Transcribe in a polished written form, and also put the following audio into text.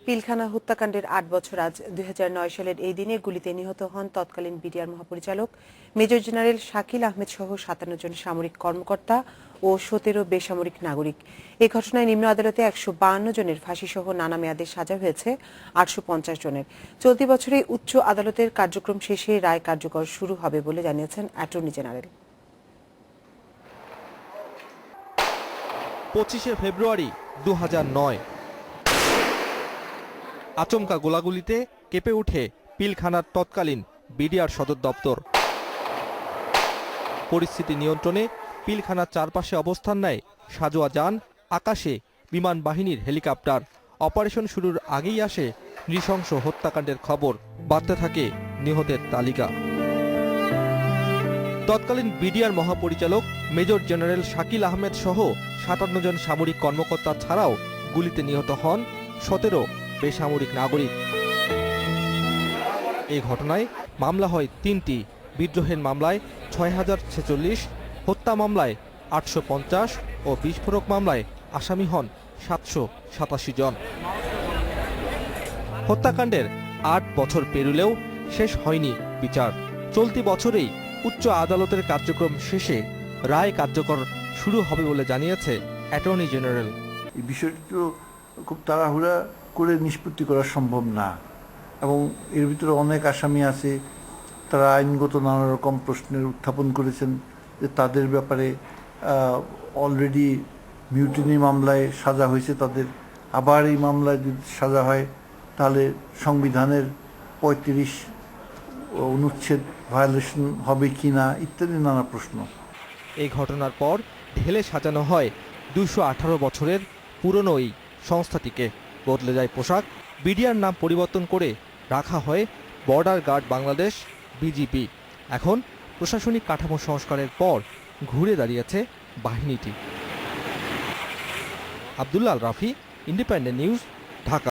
পিলখানা হত্যাকাণ্ডের ৮ বছর আজ ২০০৯ সালের এই দিনে গুলিতে নিহত হন তৎকালীন বিডিআর মহাপরিচালক মেজর জেনারেল শাকিল আহমেদ সহ ৫৭ জন সামরিক কর্মকর্তা ও ১৭ বেসামরিক নাগরিক। এই ঘটনায় নিম্ন আদালতে ১৫২ জনের ফাঁসিসহ নানা মেয়াদে সাজা হয়েছে ৮৫০ জনের। চলতি বছরে উচ্চ আদালতের কার্যক্রম শেষে রায় কার্যকর শুরু হবে বলে জানিয়েছেন অ্যাটর্নি জেনারেল। ২৫শে ফেব্রুয়ারি ২০০৯ আচমকা গোলাগুলিতে কেঁপে ওঠে পিলখানার তৎকালীন বিডিআর সদর দপ্তর। পরিস্থিতি নিয়ন্ত্রণে পিলখানার চারপাশে অবস্থান নেয় সাজোয়া যান, আকাশে বিমান বাহিনীর হেলিকপ্টার। অপারেশন শুরুর আগেই আসে নৃশংস হত্যাকাণ্ডের খবর, বাড়তে থাকে নিহতের তালিকা। তৎকালীন বিডিআর মহাপরিচালক মেজর জেনারেল শাকিল আহমেদ সহ ৫৭ জন সামরিক কর্মকর্তা ছাড়াও গুলিতে নিহত হন ১৭ বেসামরিক নাগরিক। এই ঘটনায় মামলা হয় ৩টি, বিদ্রোহের মামলায় ৬,০৪৬, হত্যা মামলায় ৮৫০ ও বিস্ফোরক মামলায় আসামি হন ৭৮৭ জন। হত্যাকাণ্ডের ৮ বছর পেরুলেও শেষ হয়নি বিচার। চলতি বছরেই উচ্চ আদালতের কার্যক্রম শেষে রায় কার্যকর শুরু হবে বলে জানিয়েছে অ্যাটর্নি জেনারেল। এই বিষয়টি তো খুব তাড়াহুড়া করে নিষ্পত্তি করা সম্ভব না, এবং এর ভিতরে অনেক আসামি আছে, তারা আইনগত নানা রকম প্রশ্নের উত্থাপন করেছেন যে তাদের ব্যাপারে অলরেডি মিউটিনি মামলায় সাজা হয়েছে তাদের, আবার এই মামলায় যদি সাজা হয় তাহলে সংবিধানের ৩৫ অনুচ্ছেদ ভায়োলেশন হবে কি না ইত্যাদি নানা প্রশ্ন। এই ঘটনার পর ঢেলে সাজানো হয় ২১৮ বছরের পুরনো এই সংস্থাটিকে। বদলে যায় পোশাক, বিডিআর নাম পরিবর্তন করে রাখা হয় বর্ডার গার্ড বাংলাদেশ, বিজিবি। এখন প্রশাসনিক কাঠামো সংস্কারের পর ঘুরে দাঁড়িয়েছে বাহিনীটি। Abdullah Al Rafi, independent news, Dhaka.